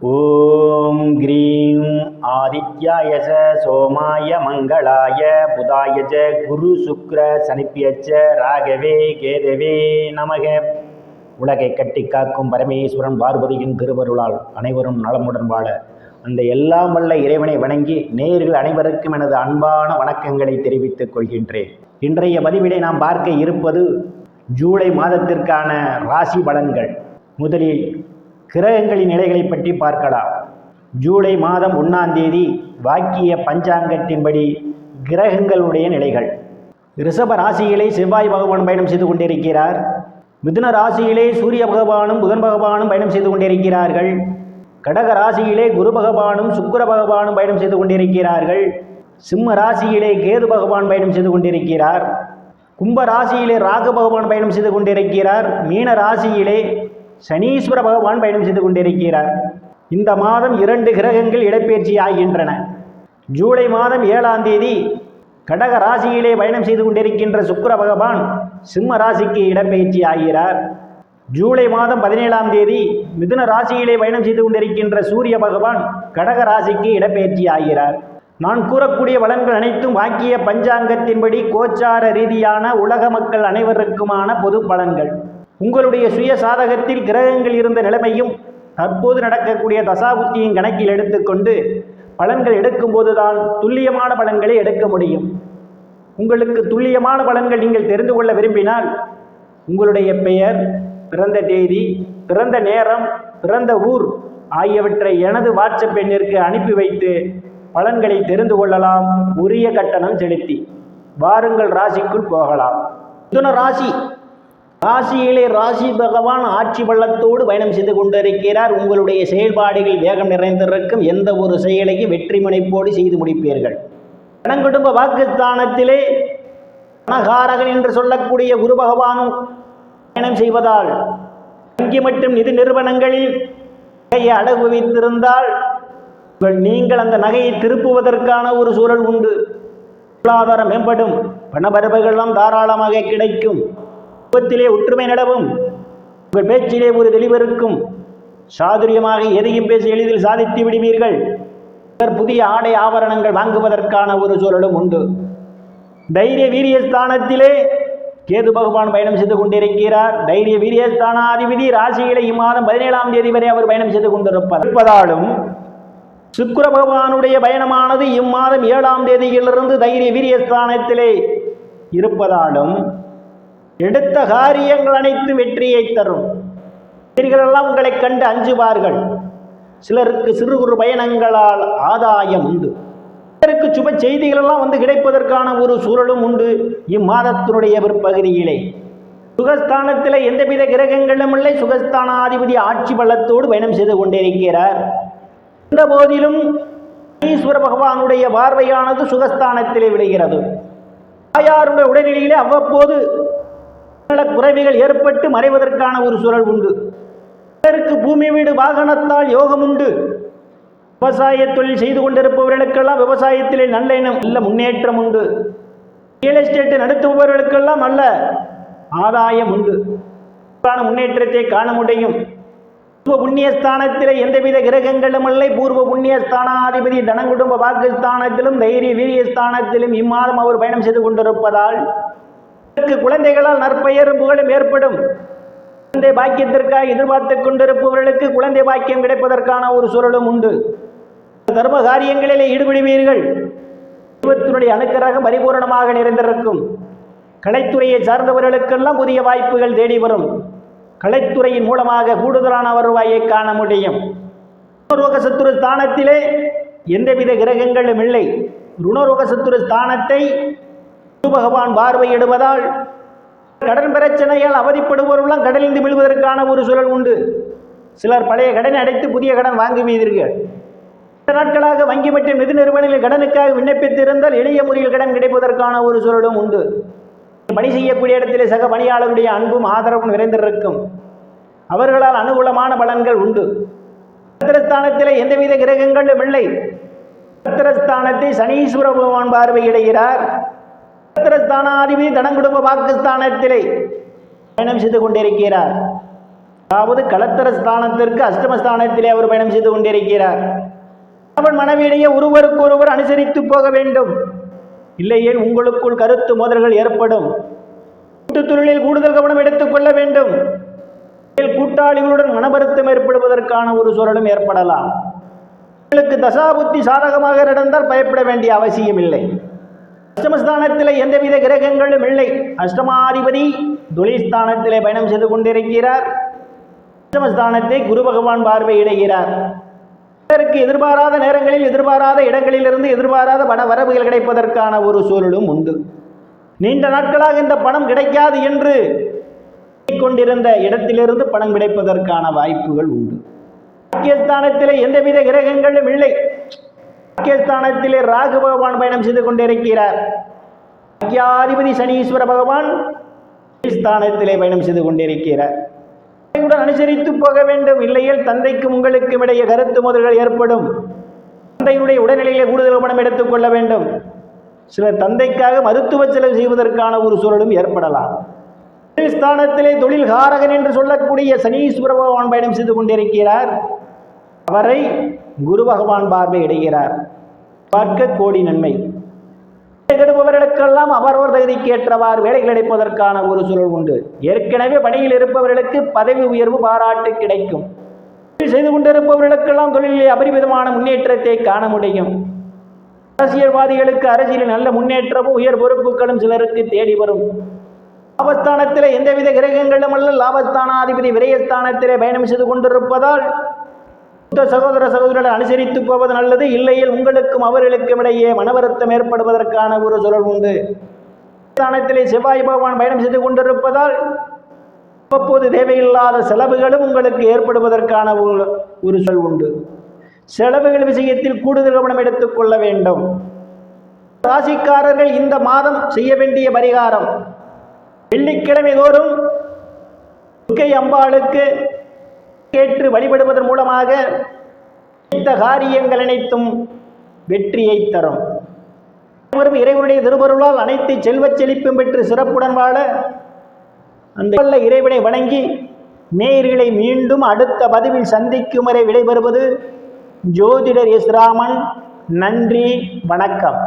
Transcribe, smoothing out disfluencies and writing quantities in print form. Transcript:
ஓம் cream ஆதித்யாய சோமாய மங்களாய புதாய குரு சுக்ர சனிப்பியச்ச ராகவே கேதவே நமக. உலகை கட்டி காக்கும் பரமேஸ்வரன் பார்வதியின் திருவருளால் அனைவரும் நலமுடன் வாழ அந்த எல்லாம் வல்ல இறைவனை வணங்கி நேயர்கள் அனைவருக்கும் எனது அன்பான வணக்கங்களை தெரிவித்துக் கொள்கின்றேன். இன்றைய பதிவிலே நாம் பார்க்க இருப்பது ஜூலை மாதத்திற்கான ராசி பலன்கள். முதலில் கிரகங்களின் நிலைகளை பற்றி பார்க்கலாம். ஜூலை மாதம் 1ஆம் தேதி வாக்கிய பஞ்சாங்கத்தின்படி கிரகங்களுடைய நிலைகள். ரிஷப ராசியிலே செவ்வாய் பகவான் பயணம் செய்து கொண்டிருக்கிறார். மிதுன ராசியிலே சூரிய பகவானும் புதன் பகவானும் பயணம் செய்து கொண்டிருக்கிறார்கள். கடக ராசியிலே குரு பகவானும் சுக்கிர பகவானும் பயணம் செய்து கொண்டிருக்கிறார்கள். சிம்ம ராசியிலே கேது பகவான் பயணம் செய்து கொண்டிருக்கிறார். கும்ப ராசியிலே ராகு பகவான் பயணம் செய்து கொண்டிருக்கிறார். மீன ராசியிலே சனீஸ்வர பகவான் பயணம் செய்து கொண்டிருக்கிறார். இந்த மாதம் 2 கிரகங்கள் இடப்பெயர்ச்சி ஆகின்றன. ஜூலை மாதம் 7ஆம் தேதி கடக ராசியிலே பயணம் செய்து கொண்டிருக்கின்ற சுக்கிர பகவான் சிம்ம ராசிக்கு இடப்பெயர்ச்சி ஆகிறார். ஜூலை மாதம் 17ஆம் தேதி மிதுன ராசியிலே பயணம் செய்து கொண்டிருக்கின்ற சூரிய பகவான் கடக ராசிக்கு இடப்பெயர்ச்சி ஆகிறார். நான் கூறக்கூடிய பலன்கள் அனைத்தும் வாக்கிய பஞ்சாங்கத்தின்படி கோச்சார ரீதியான உலக மக்கள் அனைவருக்குமான பொது பலன்கள். உங்களுடைய சுய சாதகத்தில் கிரகங்கள் இருந்த நிலைமையும் தற்போது நடக்கக்கூடிய தசாபுத்தியின் கணக்கில் எடுத்துக்கொண்டு பலன்கள் எடுக்கும்போதுதான் துல்லியமான பலன்களை எடுக்க முடியும். உங்களுக்கு துல்லியமான பலன்கள் நீங்கள் தெரிந்து கொள்ள விரும்பினால் உங்களுடைய பெயர், பிறந்த தேதி, பிறந்த நேரம், பிறந்த ஊர் ஆகியவற்றை எனது வாட்ஸ்அப் எண்ணிற்கு அனுப்பி வைத்து பலன்களை தெரிந்து கொள்ளலாம். உரிய கட்டணம் செலுத்தி வாருங்கள் ராசிக்குள் போகலாம். மிதுன ராசி. ராசியிலே ராசி பகவான் ஆட்சி பள்ளத்தோடு பயணம் செய்து கொண்டிருக்கிறார். உங்களுடைய செயல்பாடுகள் வேகம் நிறைந்திருக்கும். எந்த ஒரு செயலையும் வெற்றி முனைப்போடு செய்து முடிப்பீர்கள். கணக்குடும்ப வாக்குஸ்தானத்திலே பணகாரகன் என்று சொல்லக்கூடிய குரு பகவானும் பயணம் செய்வதால் வங்கி மற்றும் நிதி நிறுவனங்களில் நகையை அடகு வைத்திருந்தால் நீங்கள் அந்த நகையை திருப்புவதற்கான ஒரு சூழல் உண்டு. பொருளாதாரம் மேம்படும். பணவரவுகளெல்லாம் தாராளமாக கிடைக்கும். குடும்பத்திலே ஒற்றுமை நிலவும். உங்கள் பேச்சிலே ஒரு தெளிவிருக்கும். சாதுரியமாக எதையும் பேசி எளிதில் சாதித்து விடுவீர்கள். புதிய ஆடை ஆபரணங்கள் வாங்குவதற்கான ஒரு சூழலும் உண்டு. தைரிய வீரியஸ்தானத்திலே கேது பகவான் பயணம் செய்து கொண்டிருக்கிறார். தைரிய வீரியஸ்தானாதிபதி ராசியிலே இம்மாதம் 17ஆம் தேதி வரை அவர் பயணம் செய்து கொண்டிருப்பதாலும் சுக்கிர பகவானுடைய பயணமானது இம்மாதம் 7ஆம் தேதியிலிருந்து தைரிய வீரியஸ்தானத்திலே இருப்பதாலும் எடுத்த காரியங்கள் அனைத்து வெற்றியை தரும். எதிரிகளெல்லாம் உங்களை கண்டு அஞ்சுவார்கள். சிலருக்கு சிறு குறு பயணங்களால் ஆதாயம் உண்டு. சிலருக்கு சுப செய்திகளெல்லாம் வந்து கிடைப்பதற்கான ஒரு சூழலும் உண்டு. இம்மாதத்தினுடைய பிற்பகுதியிலே சுகஸ்தானத்தில் எந்தவித கிரகங்களும் இல்லை. சுகஸ்தானாதிபதி ஆட்சி பலத்தோடு பயணம் செய்து கொண்டிருக்கிறார். இந்த போதிலும் ஈஸ்வர பகவானுடைய பார்வையானது சுகஸ்தானத்திலே விடுகிறது. தாயாருடைய உடல்நிலையிலே அவ்வப்போது குறைவுகள் ஏற்பட்டு மறைவதற்கான ஒரு சூழல் உண்டு. சிலருக்கு பூமி வீடு வாகனத்தால் யோகம் உண்டு. விவசாய தொழில் செய்து கொண்டிருப்பவர்களுக்கெல்லாம் விவசாயத்திலே நல்ல முன்னேற்றம் உண்டு. ரியல் எஸ்டேட் நடத்துபவர்களுக்கெல்லாம் நல்ல ஆதாயம் உண்டு. முன்னேற்றத்தை காண முடியும். பூர்வ புண்ணியஸ்தானத்திலே எந்தவித கிரகங்களும் இல்லை. பூர்வ புண்ணியஸ்தானாதிபதி தனங்குடும்ப வாக்குஸ்தானத்திலும் தைரிய வீரியஸ்தானத்திலும் இம்மாதம் அவர் பயணம் செய்து கொண்டிருப்பதால் குழந்தைகளால் நற்பெயரும் புகழும் ஏற்படும். குழந்தை பாக்கியத்திற்காக எதிர்பார்த்து கொண்டிருப்பவர்களுக்கு குழந்தை பாக்கியம் கிடைப்பதற்கான ஒரு சூழலும் உண்டு. தர்ம காரியங்களிலே ஈடுபடுவீர்கள். தெய்வத்தினுடைய அனுக்கிரகம் பரிபூர்ணமாக நிறைந்திருக்கும். கலைத்துறையை சார்ந்தவர்களுக்கெல்லாம் புதிய வாய்ப்புகள் தேடி வரும். கலைத்துறையின் மூலமாக கூடுதலான வருவாயை காண முடியும். ருணரோக சத்துரு ஸ்தானத்திலே எந்தவித கிரகங்களும் இல்லை. ருணரோக சத்துரு ஸ்தானத்தை பகவான் பார்வையிடுவதால் கடன் பிரச்சனையால் அவதிப்படுபவர்களும் கடலில் விழுவதற்கான ஒரு சூழல் உண்டு. சிலர் பழைய கடனை அடைத்து புதிய கடன் வாங்குவீர்கள். சில நாட்களாக வங்கி மற்றும் நிதி நிறுவனங்களில் கடனுக்காக விண்ணப்பித்திருந்தால் எளிய முறையில் கடன் கிடைப்பதற்கான ஒரு சூழலும் உண்டு. பணி செய்யக்கூடிய இடத்திலே சக பணியாளருடைய அன்பும் ஆதரவும் நிறைந்திருக்கும். அவர்களால் அனுகூலமான பலன்கள் உண்டு. நட்சத்திரஸ்தானத்திலே எந்தவித கிரகங்களும் இல்லை. நட்சத்திரஸ்தானத்தை சனீஸ்வர பகவான் பார்வையிடுகிறார். நட்சத்திரஸ்தானாதிபதி தனங்குடும்ப வாக்குஸ்தானத்திலே பயணம் செய்து கொண்டிருக்கிறார். அதாவது களத்திர ஸ்தானத்திற்கு அஷ்டமஸ்தானத்திலே அவர் பயணம் செய்து கொண்டிருக்கிறார். அவன் மனைவியிடையே ஒருவருக்கு ஒருவர் அனுசரித்து போக வேண்டும். இல்லையே உங்களுக்குள் கருத்து மோதல்கள் ஏற்படும். கூட்டுத்தொழிலில் கூடுதல் கவனம் எடுத்துக் கொள்ள வேண்டும். கூட்டாளிகளுடன் மனவருத்தம் ஏற்படுவதற்கான ஒரு சூழலும் ஏற்படலாம். உங்களுக்கு தசாபுத்தி சாதகமாக நடந்தால் பயப்பட வேண்டிய அவசியம் இல்லை. அஷ்டமஸ்தானத்திலே எந்தவித கிரகங்களும் இல்லை. அஷ்டமாதிபதி தொழில்ஸ்தானத்திலே பயணம் செய்து கொண்டிருக்கிறார். அஷ்டமஸ்தானத்தை குரு பகவான் பார்வையிடுகிறார். இதற்கு எதிர்பாராத நேரங்களில் எதிர்பாராத இடங்களிலிருந்து எதிர்பாராத பண வரவுகள் கிடைப்பதற்கான ஒரு சூழலும் உண்டு. நீண்ட நாட்களாக இந்த பணம் கிடைக்காது என்று கொண்டிருந்த இடத்திலிருந்து பணம் கிடைப்பதற்கான வாய்ப்புகள் உண்டு. பாக்கியஸ்தானத்திலே எந்தவித கிரகங்களும் இல்லை. பாக்கியஸ்தானத்திலே ராகு பகவான் பயணம் செய்து கொண்டிருக்கிறார். பாக்கியாதிபதி சனீஸ்வர பகவான் ஸ்தானத்திலே பயணம் செய்து கொண்டிருக்கிறார். அனுசரித்து போக வேண்டும். இல்லையில் தந்தைக்கும் உங்களுக்கும் இடையே கருத்து மோதல்கள் ஏற்படும். தந்தையுடைய உடல்நிலையிலே கூடுதல் கவனம் எடுத்துக் கொள்ள வேண்டும். சிலர் தந்தைக்காக மருத்துவ செலவு செய்வதற்கான ஒரு சூழலும் ஏற்படலாம். ஸ்தானத்திலே தொழில் காரகன் என்று சொல்லக்கூடிய சனீஸ்வர பகவான் பயணம் செய்து கொண்டிருக்கிறார். அவரை குரு பகவான் பார்வையிடுகிறார். பார்க்க கோடி நன்மை. கெடுப்பவர்களுக்கெல்லாம் அவரவர் தகுதிக்கு ஏற்றவாறு வேலை கிடைப்பதற்கான ஒரு சூழல் உண்டு. ஏற்கனவே பணியில் இருப்பவர்களுக்கு பதவி உயர்வு பாராட்டு கிடைக்கும். செய்து கொண்டிருப்பவர்களுக்கெல்லாம் தொழிலில் அபரிமிதமான முன்னேற்றத்தை காண முடியும். அரசியல்வாதிகளுக்கு அரசியலில் நல்ல முன்னேற்றமும் உயர் பொறுப்புகளும் சிலருக்கு தேடி வரும். லாபஸ்தானத்திலே எந்தவித கிரகங்களும் அல்ல. லாபஸ்தானாதிபதி விரயஸ்தானத்திலே பயணம் செய்து கொண்டிருப்பதால் சகோதர சகோதரர்களை அனுசரித்து போவது நல்லது. இல்லையில் உங்களுக்கும் அவர்களுக்கும் இடையே மனவருத்தம் ஏற்படுவதற்கான ஒரு சூழல் உண்டு. ஸ்தானத்திலே செவ்வாய் பகவான் பயணம் செய்து கொண்டிருப்பதால் அப்போது தேவையில்லாத செலவுகளும் உங்களுக்கு ஏற்படுவதற்கான ஒரு சூழல் உண்டு. செலவுகள் விஷயத்தில் கூடுதல் கவனம் எடுத்துக் கொள்ள வேண்டும். ராசிக்காரர்கள் இந்த மாதம் செய்ய வேண்டிய பரிகாரம், வெள்ளிக்கிழமை தோறும் துர்க்கை அம்பாளுக்கு கேட்டு வழிபடுவதன் மூலமாக இந்த காரியங்கள் அனைத்தும் வெற்றியை தரும். இறைவனுடைய திருவருளால் அனைத்து செல்வச் செழிப்பும் பெற்று சிறப்புடன் வாழ அந்த இறைவனை வணங்கி நேயர்களை மீண்டும் அடுத்த பதிவில் சந்திக்கும் வரை விடைபெறுவது ஜோதிடர் எஸ் ராமன். நன்றி, வணக்கம்.